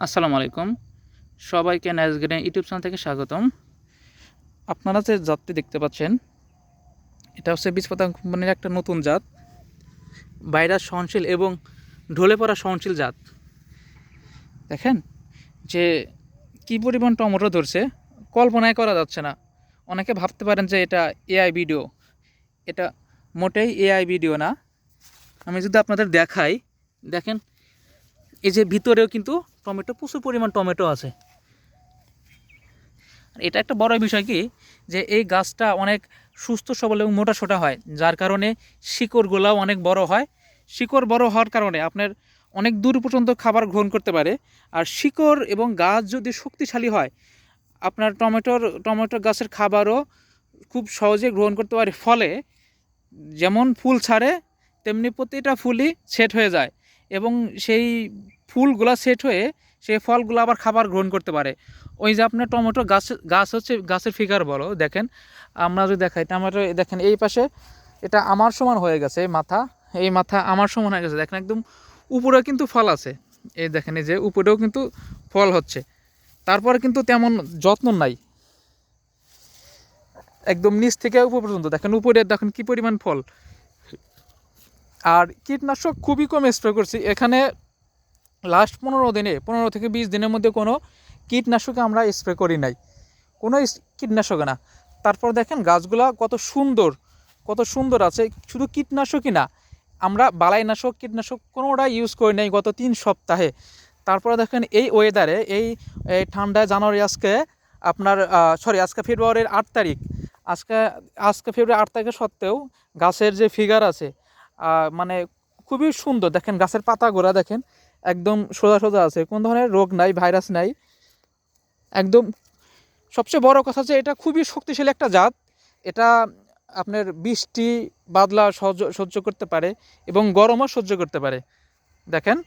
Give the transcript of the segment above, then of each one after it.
আসসালামু আলাইকুম। সবাইকে নাইস গার্ডেন ইউটিউব চ্যানেল থেকে স্বাগতম। আপনারা যে জাতটি দেখতে পাচ্ছেন, এটা হচ্ছে বীজপাতা কোম্পানির একটা নতুন জাত, ভাইরাস সহনশীল এবং ঢলে পড়া সহনশীল জাত। দেখেন যে কী পরিমাণ টমেটো ধরছে, কল্পনাই করা যাচ্ছে না। অনেকে ভাবতে পারেন যে এটা এআই ভিডিও। এটা মোটেই এআই ভিডিও না। আমি যদি আপনাদের দেখাই, দেখেন এই যে ভিতরেও কিন্তু টমেটো, প্রচুর পরিমাণ টমেটো আছে। এটা একটা বড় বিষয় কি, যে এই গাছটা অনেক সুস্থ সবল এবং মোটাসোটা হয়, যার কারণে শিকড়গুলাও অনেক বড় হয়। শিকড় বড় হওয়ার কারণে আপনার অনেক দূর পর্যন্ত খাবার গ্রহণ করতে পারে। আর শিকড় এবং গাছ যদি শক্তিশালী হয়, আপনার টমেটো গাছের খাবারও খুব সহজে গ্রহণ করতে পারে। ফলে যেমন ফুল ছাড়ে, তেমনি প্রতিটা ফুলই সেট হয়ে যায় এবং সেই ফুলগুলা সেট হয়ে সেই ফলগুলো আবার খাবার গ্রহণ করতে পারে। ওই যে আপনার টমেটো গাছ হচ্ছে, গাছের ফিগার বলো, দেখেন আমরা যদি দেখাই টমেটো, দেখেন এই পাশে এটা আমার সমান হয়ে গেছে, এই মাথা আমার সমান হয়ে গেছে। দেখেন একদম উপরে কিন্তু ফল আছে, এই দেখেন এই যে উপরেও কিন্তু ফল হচ্ছে। তারপরে কিন্তু তেমন যত্ন নাই, একদম নিচ থেকে উপর পর্যন্ত দেখেন, উপরে দেখেন কী পরিমাণ ফল। আর কীটনাশক খুবই কম স্প্রে করছি এখানে। লাস্ট 15 থেকে 20 দিনের মধ্যে কোনো কীটনাশকে আমরা স্প্রে করি নাই, কোনো কীটনাশকে না। তারপর দেখেন গাছগুলা কত সুন্দর আছে। শুধু কীটনাশকই না, আমরা বালাইনাশক কীটনাশক কোনোটা ইউজ করি নাই গত 3 সপ্তাহে। তারপরে দেখেন এই ওয়েদারে, এই ঠান্ডায়, জানুয়ারি আজকে আপনার আজকে ফেব্রুয়ারির 8 তারিখ, আজকে ফেব্রুয়ারি 8 তারিখের সত্ত্বেও গাছের যে ফিগার আছে, মানে খুবই সুন্দর। দেখেন গাছের পাতাগুলো দেখেন একদম সোজা সোজা আছে, কোনো ধরনের রোগ নাই, ভাইরাস নাই একদম। সবচেয়ে বড় কথা যে এটা খুবই শক্তিশালী একটা জাত। এটা আপনার বৃষ্টি বাদলা সহ্য করতে পারে এবং গরমও সহ্য করতে পারে। দেখেন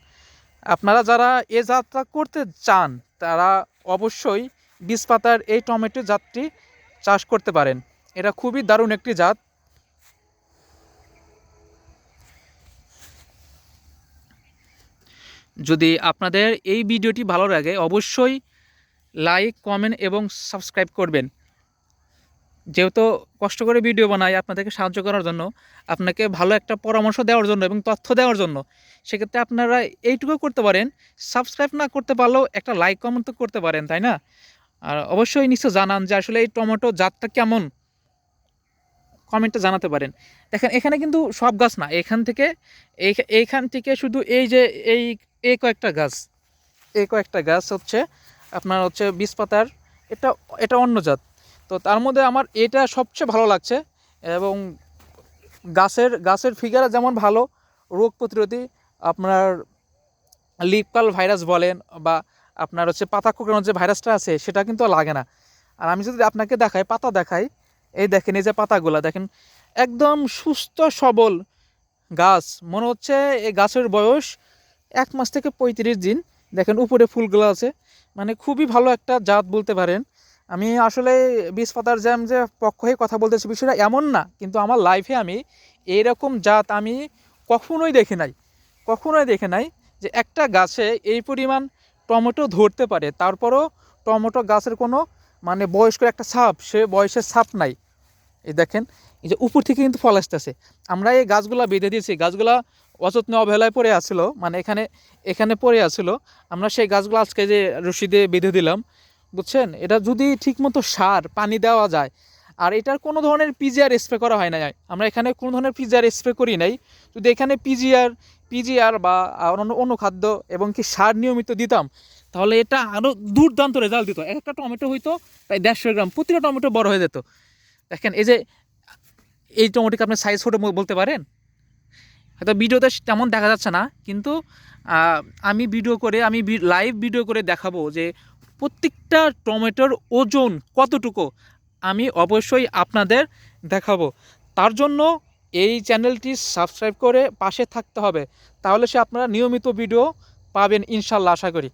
আপনারা যারা এ জাতটা করতে চান, তারা অবশ্যই বীজপাতার এই টমেটো জাতটি চাষ করতে পারেন। এটা খুবই দারুণ একটি জাত। যদি আপনাদের এই ভিডিওটি ভালো লাগে, অবশ্যই লাইক, কমেন্ট এবং সাবস্ক্রাইব করবেন। যেহেতু কষ্ট করে ভিডিও বানাই আপনাদেরকে সাহায্য করার জন্য, আপনাকে ভালো একটা পরামর্শ দেওয়ার জন্য এবং তথ্য দেওয়ার জন্য, সেক্ষেত্রে আপনারা এইটুকু করতে পারেন, সাবস্ক্রাইব না করতে পারলেও একটা লাইক কমেন্ট তো করতে পারেন, তাই না? আর অবশ্যই নিশ্চয় জানান যে আসলে এই টমেটো জাতটা কেমন, কমেন্টে জানাতে পারেন। দেখেন এখানে কিন্তু সব গাছ না, এইখান থেকে শুধু এই যে এই এই কয়েকটা গাছ হচ্ছে আপনার হচ্ছে বীজপাতার, এটা এটা অন্য জাত। তো তার মধ্যে আমার এটা সবচেয়ে ভালো লাগছে। এবং গাছের ফিগার যেমন ভালো, রোগ প্রতিরোধী, আপনার লিফ কার্ল ভাইরাস বলেন বা আপনার হচ্ছে পাতা কোঁকড়ানোর যে ভাইরাসটা আছে, সেটা কিন্তু লাগে না। আর আমি যদি আপনাকে পাতা দেখাই, এই দেখেন এই যে পাতাগুলা দেখেন একদম সুস্থ সবল গাছ, মনে হচ্ছে এই গাছের বয়স 1 মাস থেকে 35 দিন। দেখেন উপরে ফুলগুলো আছে, মানে খুবই ভালো একটা জাত বলতে পারেন। আমি আসলে বীজপাতার জ্যাম যে পক্ষ হয়ে কথা বলতেছি বিষয়টা এমন না, কিন্তু আমার লাইফে আমি এইরকম জাত আমি কখনোই দেখে নাই যে একটা গাছে এই পরিমাণ টমেটো ধরতে পারে। তারপরও টমেটো গাছের কোনো মানে বয়স্ক একটা ছাপ, সে বয়সের ছাপ নাই। এই দেখেন এই যে উপর থেকে কিন্তু ফল আসতেছে। আমরা এই গাছগুলা বেঁধে দিয়েছি, গাছগুলা অযত্নে অবহেলায় পড়ে আসছিলো, মানে এখানে পড়ে আসছিলো। আমরা সেই গাছগুলো আজকে যে রশি দিয়ে বেঁধে দিলাম, বুঝছেন? এটা যদি ঠিকমতো সার পানি দেওয়া যায়, আর এটার কোনো ধরনের পিজিআর স্প্রে করা হয় না, আমরা এখানে কোনো ধরনের পিজিআর স্প্রে করি নাই। যদি এখানে পিজিআর বা অন্য খাদ্য এবং কি সার নিয়মিত দিতাম, তাহলে এটা আরও দুর্দান্ত রেজাল্ট দিত। একটা টমেটো হইতো প্রায় 150 গ্রাম, প্রতিটা টমেটো বড় হয়ে যেত। দেখেন এই যে এই টমেটোকে আপনি সাইজ ছোটো বলতে পারেন, হয়তো ভিডিওতে তেমন দেখা যাচ্ছে না, কিন্তু আমি লাইভ ভিডিও করে দেখাবো যে প্রত্যেকটা টমেটোর ওজন কতটুকু, আমি অবশ্যই আপনাদের দেখাবো। তার জন্য এই চ্যানেলটি সাবস্ক্রাইব করে পাশে থাকতে হবে, তাহলে আপনারা নিয়মিত ভিডিও পাবেন ইনশাল্লাহ, আশা করি।